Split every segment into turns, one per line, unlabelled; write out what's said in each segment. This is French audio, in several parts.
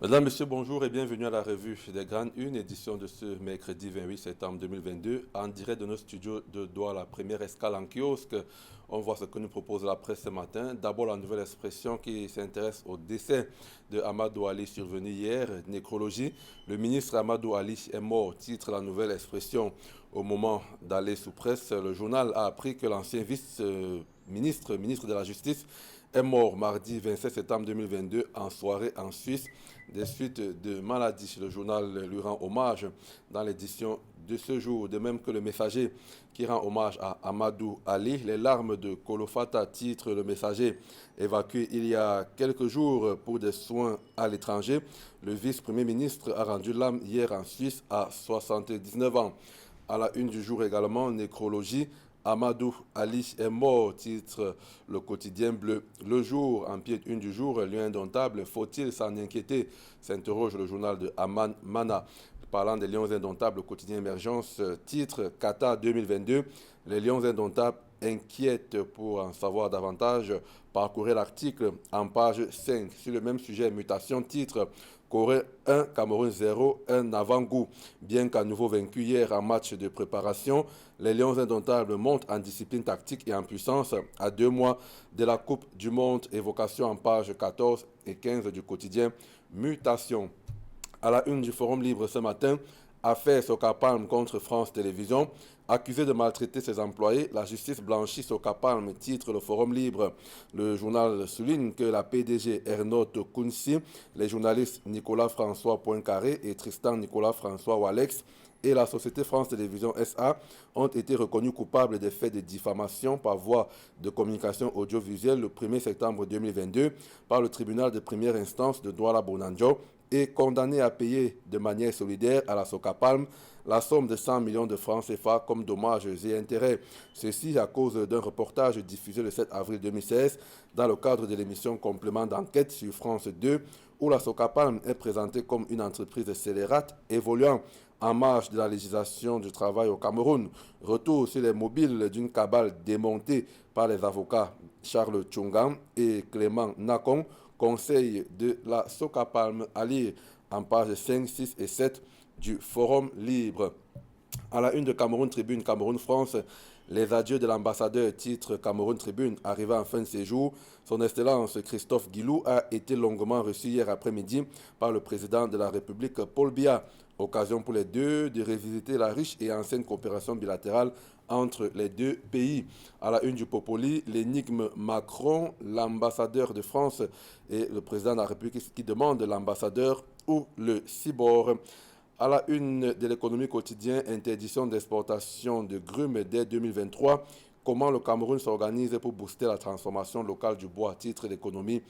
Mesdames, Messieurs, bonjour et bienvenue à la revue des Grandes Unes, édition de ce mercredi 28 septembre 2022, en direct de nos studios de Douala, la première escale en kiosque. On voit ce que nous propose la presse ce matin. D'abord, la nouvelle expression qui s'intéresse au décès de Amadou Ali survenu hier, nécrologie. Le ministre Amadou Ali est mort, titre la nouvelle expression. Au moment d'aller sous presse, le journal a appris que l'ancien ministre de la Justice, est mort mardi 27 septembre 2022 en soirée en Suisse des suites de maladie. Le journal lui rend hommage dans l'édition de ce jour, de même que le Messager qui rend hommage à Amadou Ali. Les larmes de Kolofata, titre le Messager, évacué il y a quelques jours pour des soins à l'étranger. Le vice-premier ministre a rendu l'âme hier en Suisse à 79 ans. À la une du jour également, nécrologie. Amadou Ali est mort, titre le quotidien bleu. Le jour, en pied une du jour, lieu indomptable, faut-il s'en inquiéter, s'interroge le journal de Aman Mana. Parlant des Lions indomptables, le quotidien émergence, titre Qatar 2022, les Lions indomptables inquiètent. Pour en savoir davantage, parcourez l'article en page 5. Sur le même sujet, mutation, titre Corée 1, Cameroun 0, un avant-goût. Bien qu'à nouveau vaincu hier en match de préparation, les Lions indomptables montent en discipline tactique et en puissance à 2 mois de la Coupe du Monde. Évocation en page 14 et 15 du quotidien Mutation. À la une du Forum Libre ce matin, affaire Socapalm contre France Télévisions. Accusé de maltraiter ses employés, la justice blanchit Socapalm, titre le Forum Libre. Le journal souligne que la PDG Ernaud Kounsi, les journalistes Nicolas François Poincaré et Tristan Nicolas François Walex et la société France Télévisions SA ont été reconnus coupables des faits de diffamation par voie de communication audiovisuelle le 1er septembre 2022 par le tribunal de première instance de Douala-Bonanjo et condamné à payer de manière solidaire à la Socapalm la somme de 100 millions de francs CFA comme dommages et intérêts. Ceci à cause d'un reportage diffusé le 7 avril 2016 dans le cadre de l'émission Complément d'enquête sur France 2 où la Socapalm est présentée comme une entreprise scélérate évoluant en marge de la législation du travail au Cameroun. Retour sur les mobiles d'une cabale démontée par les avocats Charles Tchungan et Clément Nakon, conseil de la Socapalm à lire en pages 5, 6 et 7 du Forum Libre. À la une de Cameroun Tribune, Cameroun France, les adieux de l'ambassadeur, titre Cameroun Tribune, arrivé en fin de séjour. Son Excellence Christophe Guilou a été longuement reçu hier après-midi par le président de la République Paul Biya. Occasion pour les deux de revisiter la riche et ancienne coopération bilatérale entre les deux pays. À la une du Popoli, l'énigme Macron, l'ambassadeur de France et le président de la République qui demande l'ambassadeur ou le cyborg. À la une de l'économie quotidienne, interdiction d'exportation de grumes dès 2023. Comment le Cameroun s'organise pour booster la transformation locale du bois, titre d'économie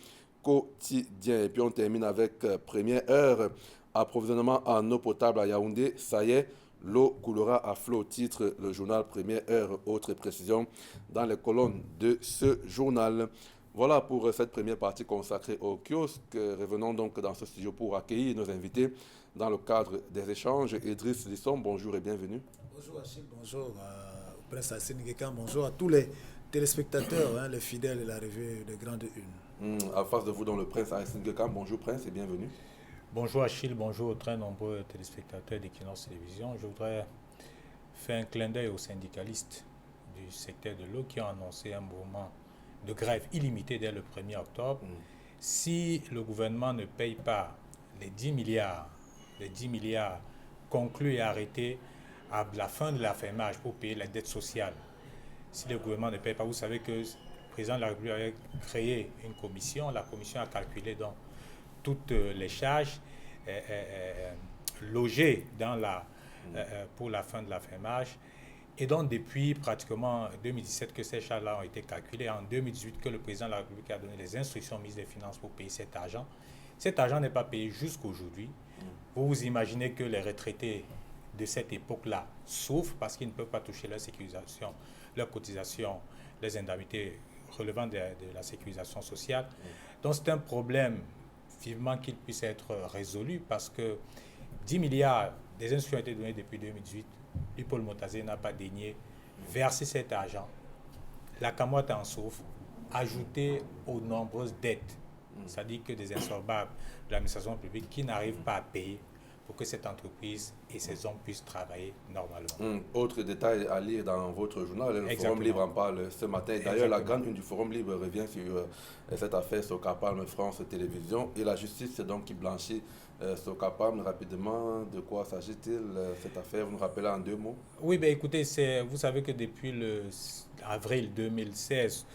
quotidien. Et puis on termine avec première heure, approvisionnement en eau potable à Yaoundé. Ça y est, l'eau coulera à flot, titre le journal Première Heure. Autre précision dans les colonnes de ce journal. Voilà pour cette première partie consacrée au kiosque. Revenons donc dans ce studio pour accueillir nos invités dans le cadre des échanges. Idriss Lisson, bonjour et bienvenue.
Bonjour Achille, bonjour au Prince Hassan Nguekan, bonjour à tous les téléspectateurs, les fidèles de la revue de Grande Une.
En face de vous, dans le Prince Hassan Nguekan, bonjour Prince et bienvenue.
Bonjour Achille, bonjour aux très nombreux téléspectateurs d'Equinox Télévision. Je voudrais faire un clin d'œil aux syndicalistes du secteur de l'eau qui ont annoncé un mouvement de grève illimité dès le 1er octobre. Si le gouvernement ne paye pas les 10 milliards conclus et arrêtés à la fin de l'affermage pour payer la dette sociale, si le gouvernement ne paye pas, vous savez que le président de la République avait créé une commission. La commission a calculé donc toutes les charges logées dans pour la fin de l'affermage. Et donc, depuis pratiquement 2017 que ces charges-là ont été calculées, en 2018 que le président de la République a donné les instructions au ministre des Finances pour payer cet argent. Cet argent n'est pas payé jusqu'aujourd'hui. Vous vous imaginez que les retraités de cette époque-là souffrent parce qu'ils ne peuvent pas toucher leur sécurisation, leur cotisation, les indemnités relevant de la sécurisation sociale. Donc, c'est un problème vivement qu'il puisse être résolu parce que 10 milliards, des instructions ont été données depuis 2018. Lui, Paul Motazé n'a pas daigné verser cet argent. La Camotte en souffre, ajouté aux nombreuses dettes C'est-à-dire que des insolvables de l'administration publique qui n'arrivent pas à payer pour que cette entreprise et ces hommes puissent travailler normalement.
Autre détail à lire dans votre journal, le Forum Libre en parle ce matin. D'ailleurs, la grande une du Forum Libre revient sur cette affaire Socapam France Télévisions et la justice donc qui blanchit Socapam. Rapidement, de quoi s'agit-il cette affaire? Vous nous rappelez en 2 mots?
Oui, ben écoutez, vous savez que depuis le avril 2016,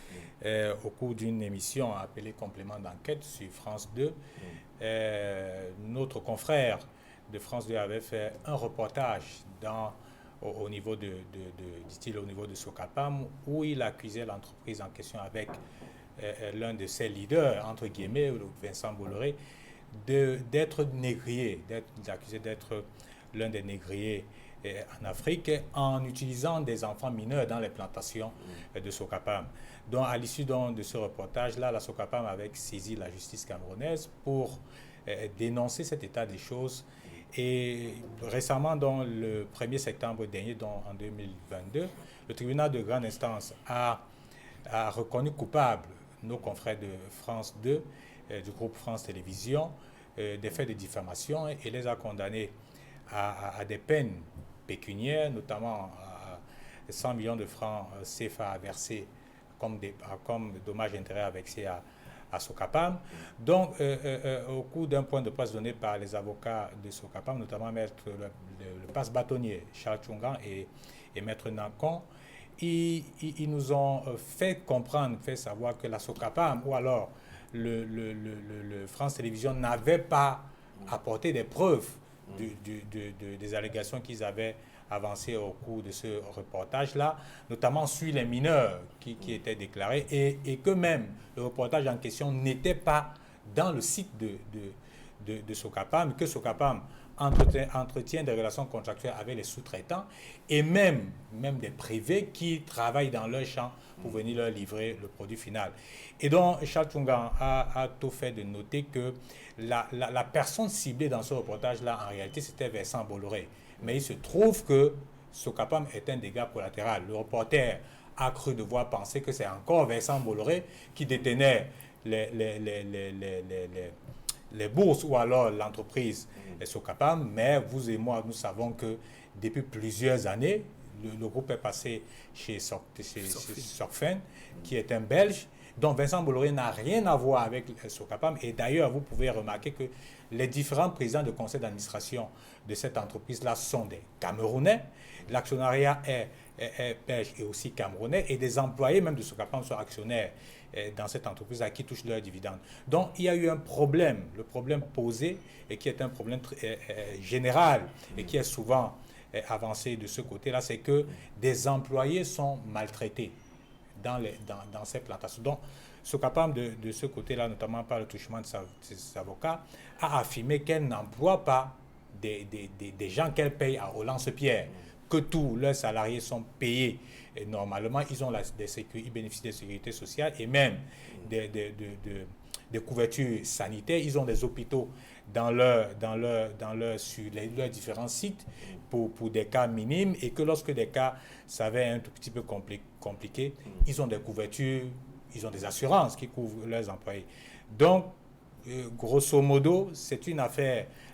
au cours d'une émission appelée Complément d'enquête sur France 2, notre confrère de France 2 avait fait un reportage au niveau dit-il, au niveau de Socapam, où il accusait l'entreprise en question avec l'un de ses leaders, entre guillemets, Vincent Bolloré, d'être négrier, d'accusé d'être l'un des négriers en Afrique en utilisant des enfants mineurs dans les plantations de Socapam. Donc, à l'issue de ce reportage-là, la Socapam avait saisi la justice camerounaise pour dénoncer cet état des choses. Et récemment, le 1er septembre dernier, en 2022, le tribunal de grande instance a reconnu coupable nos confrères de France 2, du groupe France Télévisions, des faits de diffamation et les a condamnés à des peines pécuniaires, notamment à 100 millions de francs CFA à verser comme dommages et intérêts à verser à Socapam. Donc, au cours d'un point de presse donné par les avocats de Socapam, notamment maître le passe-bâtonnier Charles Tchungan et maître Nancon, ils nous ont fait savoir que la Socapam ou alors le France Télévisions n'avait pas apporté des preuves des allégations qu'ils avaient avancées au cours de ce reportage-là, notamment sur les mineurs qui étaient déclarés, et que même le reportage en question n'était pas dans le site de Socapam, que Socapam entretient des relations contractuelles avec les sous-traitants et même des privés qui travaillent dans leur champ pour venir leur livrer le produit final. Et donc, Charles Tchungan a tout fait de noter que la personne ciblée dans ce reportage-là, en réalité, c'était Vincent Bolloré. Mais il se trouve que Socapam est un dégât collatéral. Le reporter a cru devoir penser que c'est encore Vincent Bolloré qui détenait les bourses ou alors l'entreprise Socapam, mais vous et moi, nous savons que depuis plusieurs années, le groupe est passé chez Sorfen, qui est un Belge, dont Vincent Bolloré n'a rien à voir avec Socapam. Et d'ailleurs, vous pouvez remarquer que les différents présidents de conseil d'administration de cette entreprise-là sont des Camerounais. L'actionnariat est belge et aussi camerounais, et des employés même de Socapam sont actionnaires dans cette entreprise à qui touchent leurs dividendes. Donc, il y a eu un problème, le problème posé, et qui est un problème général, et qui est souvent avancé de ce côté-là, c'est que des employés sont maltraités dans ces plantations. Donc, Socapam, de ce côté-là, notamment par le touchement de ses avocats, a affirmé qu'elle n'emploie pas des gens qu'elle paye à Lance-Pierre, que tous leurs salariés sont payés et normalement, ils bénéficient des sécurités sociales et même des couvertures sanitaires. Ils ont des hôpitaux sur leurs différents sites pour des cas minimes, et que lorsque des cas s'avèrent un tout petit peu compliqués, ils ont des couvertures, ils ont des assurances qui couvrent leurs employés. Donc, grosso modo, c'est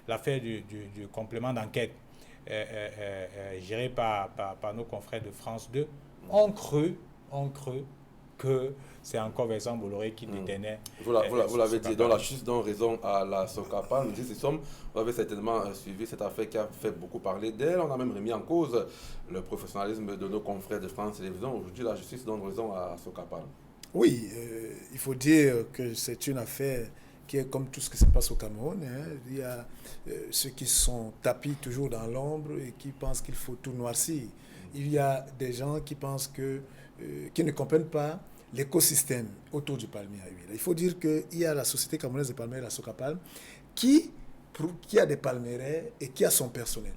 l'affaire du complément d'enquête géré par nos confrères de France 2, ont cru que c'est encore Vincent Bolloré qui détenait.
Vous l'avez dit, donc la justice donne raison à la Socapam. Vous avez certainement suivi cette affaire qui a fait beaucoup parler d'elle. On a même remis en cause le professionnalisme de nos confrères de France Télévisions. Aujourd'hui, la justice donne raison à Socapam.
Oui, il faut dire que c'est une affaire qui est comme tout ce qui se passe au Cameroun. Il y a ceux qui sont tapis toujours dans l'ombre et qui pensent qu'il faut tout noircir. Il y a des gens qui pensent qui ne comprennent pas l'écosystème autour du palmier à huile. Il faut dire qu'il y a la Société camerounaise de palmiers, la Socapam, qui a des palmeraie et qui a son personnel.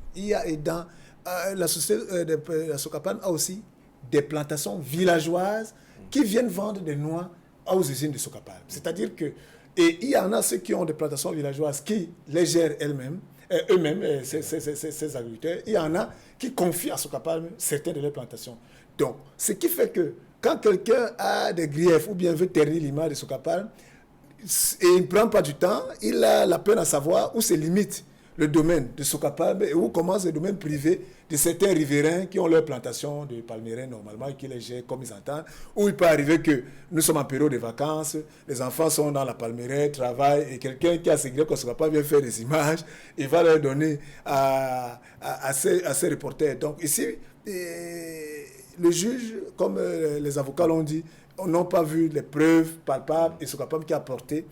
La Société de la Socapam a aussi des plantations villageoises qui viennent vendre des noix aux usines de Socapam. C'est-à-dire que il y en a ceux qui ont des plantations villageoises qui les gèrent eux-mêmes, ces agriculteurs. Il y en a qui confient à Socapam certaines de leurs plantations. Donc, ce qui fait que quand quelqu'un a des griefs ou bien veut ternir l'image de Socapam, et il ne prend pas du temps, il a la peine à savoir où se limite le domaine de Sokapalm et où commence le domaine privé de certains riverains qui ont leur plantation de palmeraie normalement et qui les gèrent comme ils entendent. Où il peut arriver que nous sommes en période de vacances, les enfants sont dans la palmeraie, travaillent et quelqu'un qui a ségré comme Sokapalm vient faire des images et va leur donner à ces reporters. Donc ici, le juge, comme les avocats l'ont dit, n'ont pas vu les preuves palpables et Sokapalm qui a apporté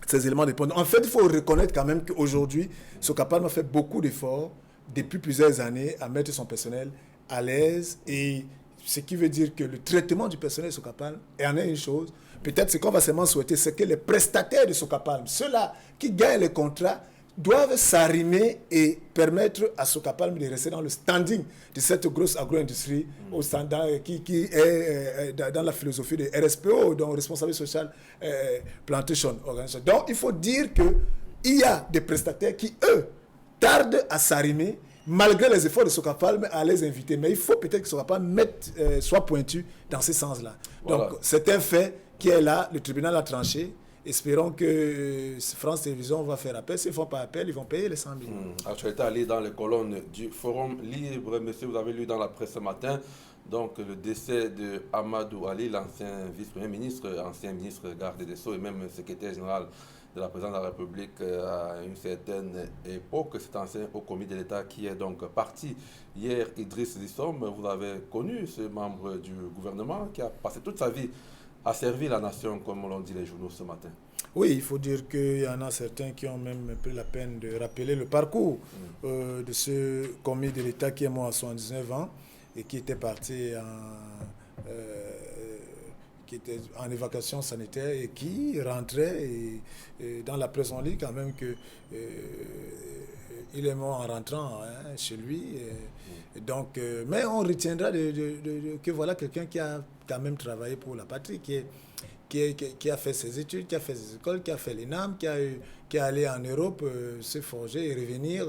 ces éléments de réponse. En fait, il faut reconnaître quand même qu'aujourd'hui, Sokapalm a fait beaucoup d'efforts depuis plusieurs années à mettre son personnel à l'aise, et ce qui veut dire que le traitement du personnel de Sokapalm en est une chose. Peut-être ce qu'on va seulement souhaiter, c'est que les prestataires de Sokapalm, ceux-là qui gagnent les contrats, doivent s'arrimer et permettre à Sokapalm de rester dans le standing de cette grosse agro-industrie au standard qui est dans la philosophie de RSPO, donc Responsabilité Social Plantation Organization. Donc il faut dire qu'il y a des prestataires qui, eux, tardent à s'arrimer malgré les efforts de Sokapalm à les inviter. Mais il faut peut-être que Sokapalm soit pointu dans ce sens-là. Voilà. Donc c'est un fait qui est là, le tribunal a tranché. Espérons que France Télévisions va faire appel. S'ils ne font pas appel, ils vont payer les 100 000.
Actualité allée dans les colonnes du Forum Libre. Monsieur, vous avez lu dans la presse ce matin donc, le décès de Amadou Ali, l'ancien vice-premier ministre, ancien ministre garde des Sceaux et même secrétaire général de la présidence de la République à une certaine époque. Cet ancien haut commis de l'État qui est donc parti hier, Idriss Dissom. Vous avez connu ce membre du gouvernement qui a passé toute sa vie a servi la nation, comme l'ont dit les journaux ce matin.
Oui, il faut dire qu'il y en a certains qui ont même pris la peine de rappeler le parcours de ce commis de l'État qui est mort à 79 ans et qui était parti en évacuation sanitaire et qui rentrait. Et dans la presse, on lit quand même que il est mort en rentrant chez lui. Donc, mais on retiendra que voilà quelqu'un qui a quand même travaillé pour la patrie, qui a fait ses études, qui a fait ses écoles, qui a fait l'ENAM, qui est allé en Europe se forger et revenir,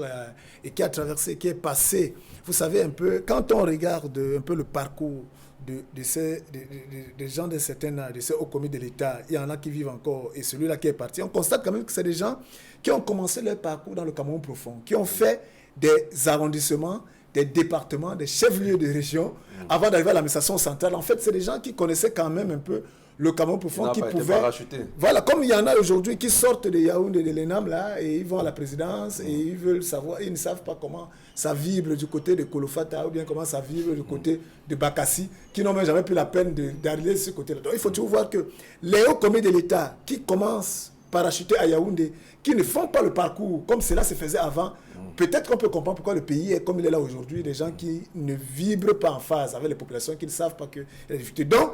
et qui a traversé, qui est passé. Vous savez un peu, quand on regarde un peu le parcours des gens de certains âges, de ces hauts commis de l'État, il y en a qui vivent encore, et celui-là qui est parti, on constate quand même que c'est des gens qui ont commencé leur parcours dans le Cameroun profond, qui ont fait des arrondissements, des départements, des chefs-lieux de région, avant d'arriver à l'administration centrale. En fait, c'est des gens qui connaissaient quand même un peu le Cameroun profond, qui pouvaient... Voilà, comme il y en a aujourd'hui qui sortent de Yaoundé, de l'ENAM, là, et ils vont à la présidence, et ils veulent savoir, ils ne savent pas comment ça vibre du côté de Kolofata, ou bien comment ça vibre du côté de Bakassi, qui n'ont même jamais pris la peine d'arriver de ce côté-là. Donc, il faut toujours voir que les hauts commis de l'État qui commencent parachutés à Yaoundé, qui ne font pas le parcours comme cela se faisait avant, peut-être qu'on peut comprendre pourquoi le pays est comme il est là aujourd'hui, des gens qui ne vibrent pas en phase avec les populations, qui ne savent pas que y a des difficultés. Donc,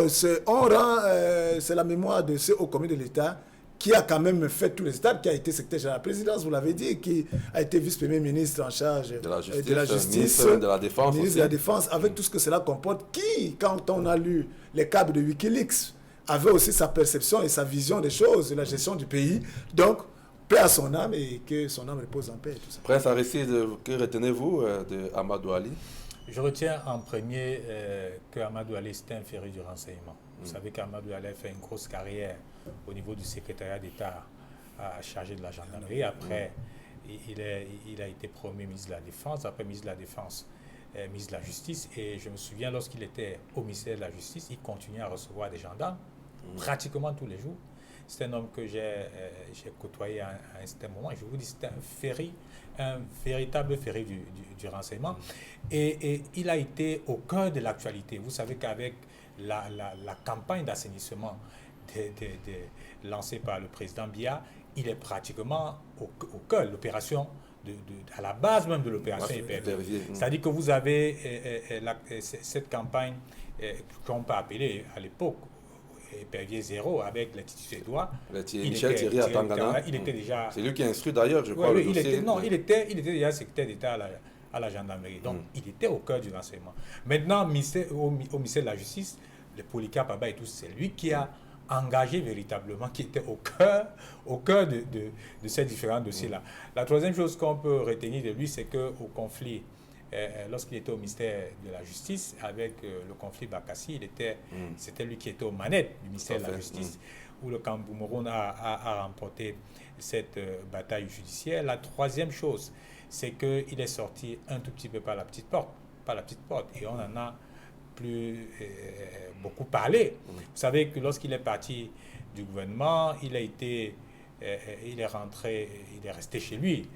c'est la mémoire de ce haut commis de l'État qui a quand même fait tous les étapes, qui a été secrétaire général de la présidence, vous l'avez dit, qui a été vice-premier ministre en charge de la justice,
ministre de la Défense,
ministre de la Défense, avec tout ce que cela comporte, qui, quand on a lu les câbles de Wikileaks, avait aussi sa perception et sa vision des choses, de la gestion du pays. Donc, paix à son âme et que son âme repose en paix. Tout ça.
Prince Aristide, que retenez-vous de Amadou Ali?
Je retiens en premier que Amadou Ali c'était un féru du renseignement. Vous savez qu'Amadou Ali a fait une grosse carrière au niveau du secrétariat d'État chargé de la gendarmerie. Après, il a été promu ministre de la Défense, après ministre de la Défense, ministre de la Justice. Et je me souviens, lorsqu'il était au ministère de la Justice, il continuait à recevoir des gendarmes pratiquement tous les jours. C'est un homme que j'ai côtoyé à un certain moment. Je vous dis, c'était un véritable féru du renseignement. Et il a été au cœur de l'actualité. Vous savez qu'avec la campagne d'assainissement lancée par le président Biya, il est pratiquement au cœur de l'opération, à la base même de l'opération Épervier. C'est-à-dire que vous avez cette campagne qu'on peut appeler à l'époque Épervier 0 avec l'Institut suédois.
Michel Thierry à Tangana.
Il était déjà...
C'est lui qui a instruit d'ailleurs, je crois, le dossier.
Il était déjà secrétaire d'État à la gendarmerie. Donc, il était au cœur du renseignement. Maintenant, au ministère de la Justice, le Polycarpe Abba et tout, c'est lui qui a engagé véritablement, qui était au cœur de ces différents dossiers-là. La troisième chose qu'on peut retenir de lui, c'est qu'au conflit, lorsqu'il était au ministère de la Justice, avec le conflit Bakassi, c'était lui qui était aux manettes du ministère de la Justice. où le Cameroun a remporté cette bataille judiciaire. La troisième chose, c'est qu'il est sorti un tout petit peu par la petite porte. Et on en a plus beaucoup parlé. Vous savez que lorsqu'il est parti du gouvernement, il est resté chez lui,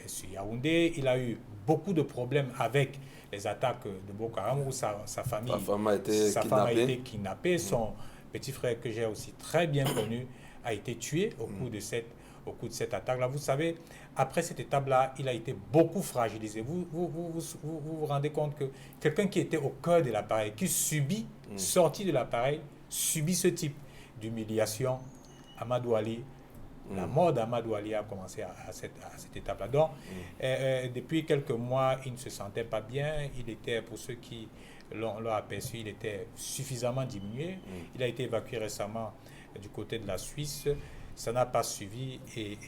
sur Yaoundé. Il a eu beaucoup de problèmes avec les attaques de Boko Haram, où sa femme a été kidnappée. Son petit frère, que j'ai aussi très bien connu, a été tué au cours de cette attaque-là. Vous savez, après cette étape-là, il a été beaucoup fragilisé. Vous rendez compte que quelqu'un qui était au cœur de l'appareil, qui subit, sorti de l'appareil, subit ce type d'humiliation. Amadou Ali, la mort d'Amadou Ali a commencé à cette étape-là. Donc, depuis quelques mois, il ne se sentait pas bien. Il était, pour ceux qui l'ont aperçu, il était suffisamment diminué. Il a été évacué récemment du côté de la Suisse. Ça n'a pas suivi et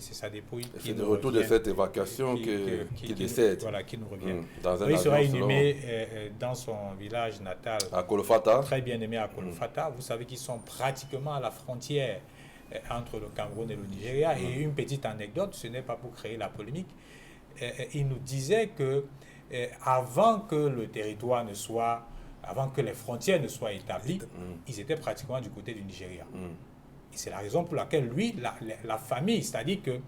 c'est sa dépouille qui
nous revient. C'est de retour de cette évacuation qui décède.
Voilà, qui nous revient.
Il
sera inhumé dans son village natal.
À Kolofata.
Très bien aimé à Kolofata. Vous savez qu'ils sont pratiquement à la frontière entre le Cameroun et le Nigeria. Et une petite anecdote, ce n'est pas pour créer la polémique. Il nous disait que avant que le territoire avant que les frontières ne soient établies, ils étaient pratiquement du côté du Nigeria. Et c'est la raison pour laquelle lui, la famille, c'est-à-dire que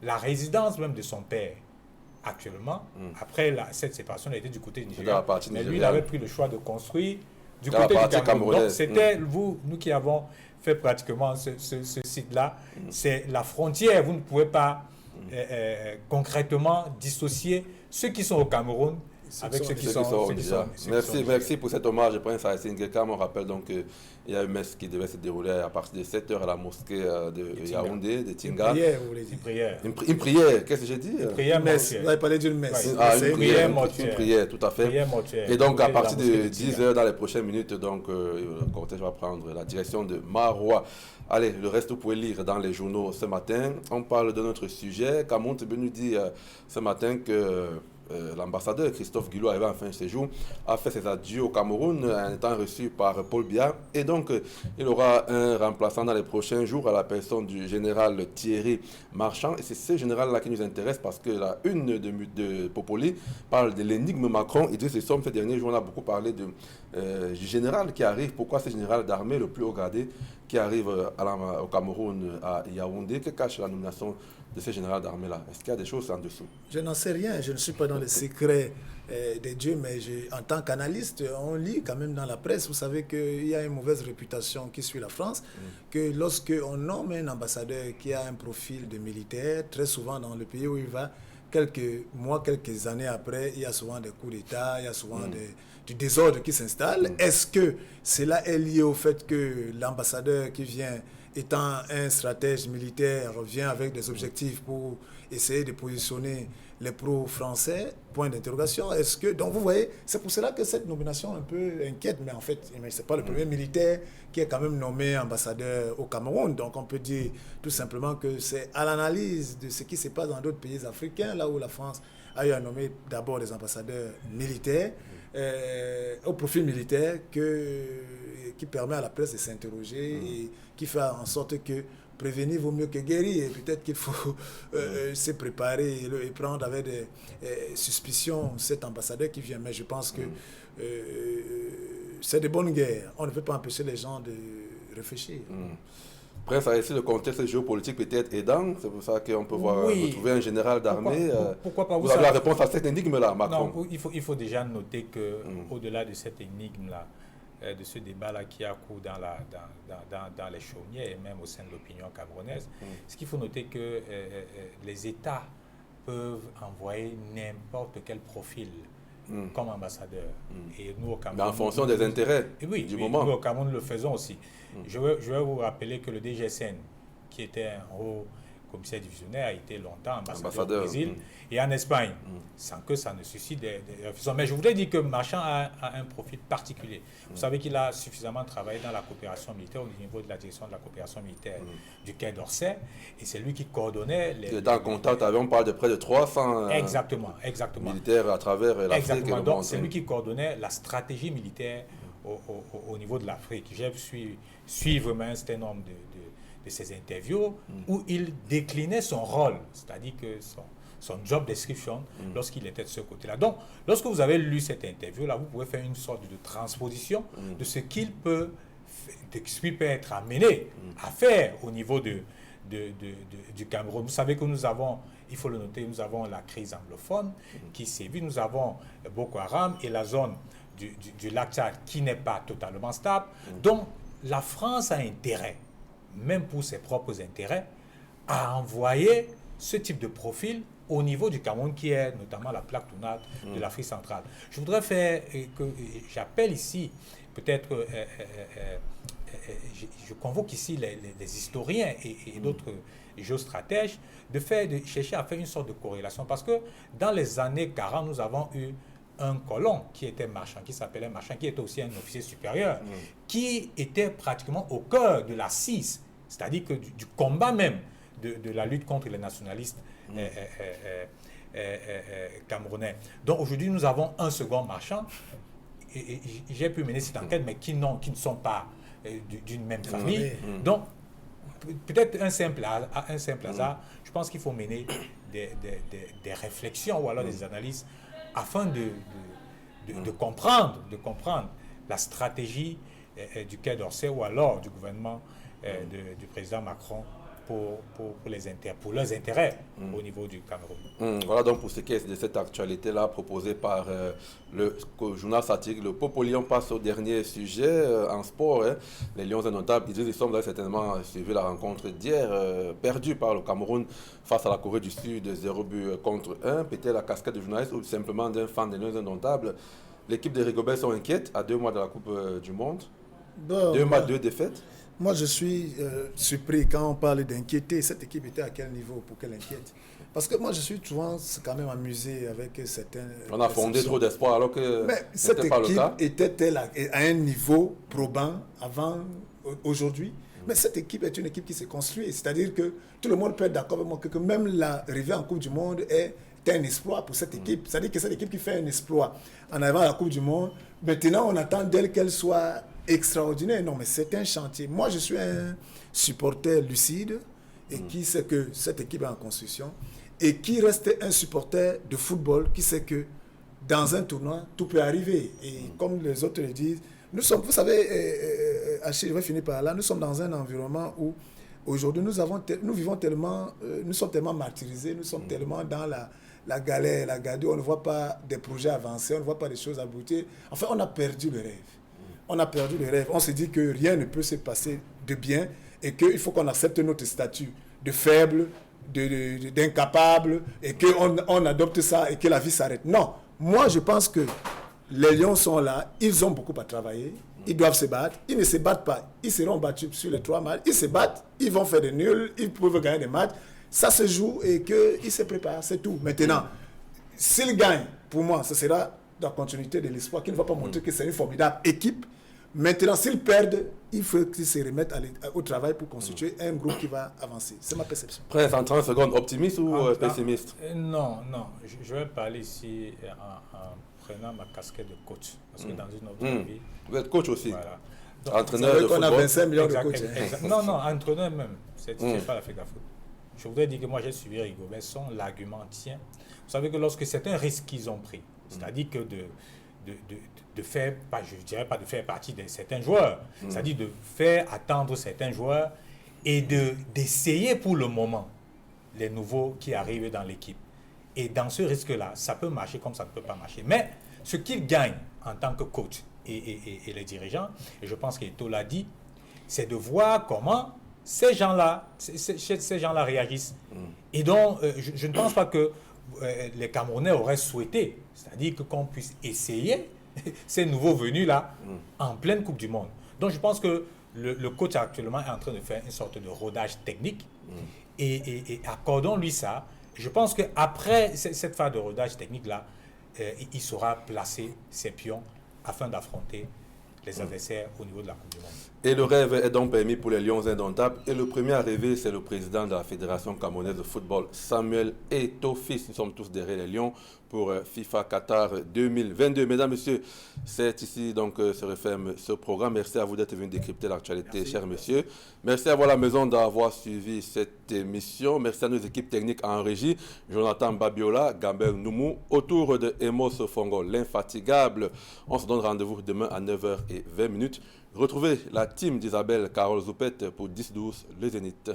la résidence même de son père, actuellement, après cette séparation, elle était du côté du Nigeria. Mais lui, il avait pris le choix de construire du côté du Cameroun. Donc c'était nous qui avons fait pratiquement ce site-là. C'est la frontière. Vous ne pouvez pas concrètement dissocier ceux qui sont au Cameroun avec ceux qui sont au Nigeria.
Merci pour cet hommage, Prince Hayassine Ngeka. On rappelle donc qu'il y a une messe qui devait se dérouler à partir de 7h à la mosquée de Yaoundé, de Tinga.
Une prière.
Une prière, qu'est-ce que j'ai dit?
Une prière mortuaire.
Vous avez parlé d'une messe.
Une prière, tout à fait. Et donc, à partir de 10h, dans les prochaines minutes, donc, le cortège va prendre la direction de Maroua. Allez, le reste, vous pouvez lire dans les journaux ce matin. On parle de notre sujet. Cameroun nous dit ce matin que l'ambassadeur Christophe Guilou, arrivé en fin de séjour, a fait ses adieux au Cameroun en étant reçu par Paul Biya. Et donc, il aura un remplaçant dans les prochains jours à la personne du général Thierry Marchand. Et c'est ce général-là qui nous intéresse parce que la une de Popoli parle de l'énigme Macron. Et de ces sommes, ces derniers jours, on a beaucoup parlé du général qui arrive. Pourquoi ce général d'armée le plus haut gradé qui arrive au Cameroun, à Yaoundé? Que cache la nomination de ce général d'armée-là? Est-ce qu'il y a des choses en dessous?
Je n'en sais rien. Je ne suis pas dans les secrets des dieux, mais en tant qu'analyste, on lit quand même dans la presse. Vous savez qu'il y a une mauvaise réputation qui suit la France, que lorsque on nomme un ambassadeur qui a un profil de militaire, très souvent dans le pays où il va, quelques mois, quelques années après, il y a souvent des coups d'État, il y a souvent du désordre qui s'installe. Est-ce que cela est lié au fait que l'ambassadeur qui vient, étant un stratège militaire, vient avec des objectifs pour essayer de positionner les pro-français? Point d'interrogation. Est-ce que... Donc vous voyez, c'est pour cela que cette nomination un peu inquiète, mais en fait, ce n'est pas le premier militaire qui est quand même nommé ambassadeur au Cameroun. Donc on peut dire tout simplement que c'est à l'analyse de ce qui se passe dans d'autres pays africains, là où la France a eu à nommer d'abord des ambassadeurs militaires, au profil militaire, qui permet à la presse de s'interroger et qui fait en sorte que prévenir vaut mieux que guérir. Et peut-être qu'il faut se préparer et prendre avec des suspicions cet ambassadeur qui vient. Mais je pense que c'est de bonnes guerres. On ne peut pas empêcher les gens de réfléchir.
Prince Hayassine, le contexte géopolitique peut-être aidant. C'est pour ça qu'on peut retrouver un général d'armée.
Pourquoi pas?
Vous avez la réponse à cette énigme-là, Macron?
Non, il faut déjà noter qu'au-delà de cette énigme-là, de ce débat-là qui a cours dans les chaumières et même au sein de l'opinion camerounaise, ce qu'il faut noter que les États peuvent envoyer n'importe quel profil comme ambassadeur. Et nous, au Cameroun...
Mais en fonction des intérêts du moment.
Nous, au Cameroun, nous le faisons aussi. Je vais vous rappeler que le DGSN, qui était un haut commissaire divisionnaire, a été longtemps ambassadeur au Brésil et en Espagne, sans que ça ne suscite des réflexions. Mais je voudrais dire que Marchand a un profil particulier. Vous savez qu'il a suffisamment travaillé dans la coopération militaire au niveau de la direction de la coopération militaire du Quai d'Orsay, et c'est lui qui coordonnait les...
Il est en contact avec, on parle de près de 300
exactement.
militaires à travers l'Afrique.
Exactement, donc c'est lui qui coordonnait la stratégie militaire au niveau de l'Afrique. J'ai suivre un certain nombre de ses interviews où il déclinait son rôle, c'est-à-dire que son job description lorsqu'il était de ce côté-là. Donc, lorsque vous avez lu cette interview-là, vous pouvez faire une sorte de transposition de ce qu'il peut être amené à faire au niveau du Cameroun. Vous savez que nous avons, il faut le noter, nous avons la crise anglophone qui sévit, nous avons Boko Haram et la zone du lac Tchad qui n'est pas totalement stable. Donc, la France a intérêt, même pour ses propres intérêts, à envoyer ce type de profil au niveau du Cameroun, qui est notamment la plaque tournante de l'Afrique centrale. Je voudrais j'appelle ici, peut-être, je convoque ici les historiens et d'autres géostratèges, de chercher à faire une sorte de corrélation. Parce que dans les années 40, nous avons eu un colon qui était marchand, qui s'appelait marchand, qui était aussi un officier supérieur, qui était pratiquement au cœur de l'assise, c'est-à-dire que du combat même de la lutte contre les nationalistes camerounais. Donc aujourd'hui, nous avons un second marchand, et j'ai pu mener cette enquête, mais qui ne sont pas d'une même famille. Donc, peut-être un simple hasard, je pense qu'il faut mener des réflexions ou alors des analyses afin de comprendre la stratégie du Quai d'Orsay ou alors du gouvernement du président Macron pour leurs intérêts au niveau du Cameroun.
Voilà donc pour ce qui est de cette actualité-là proposée par le journal satirique Le Popoli. On passe au dernier sujet en sport. Les Lions indomptables, ils sont là certainement suivi la rencontre d'hier, perdue par le Cameroun face à la Corée du Sud, 0-1. Peut-être la casquette de journaliste ou simplement d'un fan des Lions indomptables. L'équipe des Rigobert sont inquiètes à 2 mois de la Coupe du Monde. 2 matchs, 2 défaites.
Moi, je suis surpris quand on parle d'inquiéter. Cette équipe était à quel niveau pour qu'elle inquiète? Parce que moi, je suis souvent quand même amusé avec certains...
On a fondé trop d'espoir alors que
cette
n'était pas le cas.
équipe était-elle à un niveau probant avant aujourd'hui? Mais cette équipe est une équipe qui s'est construite. C'est-à-dire que tout le monde peut être d'accord avec moi que même l'arrivée en Coupe du Monde est un exploit pour cette équipe. C'est-à-dire que cette équipe qui fait un exploit en arrivant à la Coupe du Monde, maintenant on attend d'elle qu'elle soit extraordinaire. Non, mais c'est un chantier. Moi, je suis un supporter lucide et qui sait que cette équipe est en construction et qui reste un supporter de football qui sait que dans un tournoi, tout peut arriver. Et comme les autres le disent, nous sommes, vous savez, Achille, je vais finir par là, nous sommes dans un environnement où aujourd'hui nous vivons tellement, nous sommes tellement martyrisés, nous sommes tellement dans la galère, la gadou, on ne voit pas des projets avancés, on ne voit pas des choses aboutir. Enfin, on a perdu le rêve. On a perdu le rêve. On se dit que rien ne peut se passer de bien et qu'il faut qu'on accepte notre statut de faible, d'incapable et qu'on adopte ça et que la vie s'arrête. Non. Moi, je pense que les Lions sont là, ils ont beaucoup à travailler, ils doivent se battre. Ils ne se battent pas, ils seront battus sur les 3 matchs. Ils se battent, ils vont faire des nuls, ils peuvent gagner des matchs. Ça se joue et qu'ils se préparent, c'est tout. Maintenant, s'ils gagnent, pour moi, ce sera la continuité de l'espoir qui ne va pas montrer que c'est une formidable équipe. Maintenant, s'ils perdent, il faut qu'ils se remettent au travail pour constituer un groupe qui va avancer. C'est ma perception.
Prince, en 30 secondes, optimiste ou pessimiste?
Non. Je vais parler ici en prenant ma casquette de coach. Parce que dans une autre vie...
Vous êtes coach aussi.
Voilà.
Donc, entraîneur de football.
On a 25 millions de coachs.
Non, entraîneur même. C'est pas l'Afrique à foot. Je voudrais dire que moi, j'ai suivi Rigobert. Son argument tient. Vous savez que lorsque c'est un risque qu'ils ont pris, c'est-à-dire que de faire, je dirais pas de faire partie de certains joueurs, c'est-à-dire de faire attendre certains joueurs et d'essayer pour le moment les nouveaux qui arrivent dans l'équipe. Et dans ce risque-là, ça peut marcher comme ça ne peut pas marcher. Mais ce qu'ils gagnent en tant que coach et les dirigeants, et je pense qu'Eto l'a dit, c'est de voir comment ces gens-là réagissent. Et donc, je ne pense pas que les Camerounais auraient souhaité, c'est-à-dire qu'on puisse essayer ces nouveaux venus-là en pleine Coupe du Monde. Donc je pense que le coach actuellement est en train de faire une sorte de rodage technique et accordons-lui ça. Je pense qu'après cette phase de rodage technique-là, il saura placer ses pions afin d'affronter les adversaires au niveau de la Coupe du Monde.
Et le rêve est donc permis pour les Lions indomptables. Et le premier à rêver, c'est le président de la Fédération camerounaise de football, Samuel Eto'o-Fils. Nous sommes tous derrière les Lions pour FIFA Qatar 2022. Mesdames, Messieurs, c'est ici donc se referme ce programme. Merci à vous d'être venus décrypter l'actualité, chers messieurs. Merci à vous à la maison d'avoir suivi cette émission. Merci à nos équipes techniques en régie, Jonathan Babiola, Gambel Noumou, autour de Emos Fongo, l'infatigable. On se donne rendez-vous demain à 9h20. Retrouvez la team d'Isabelle Carole Zoupette pour 10-12, le Zénith.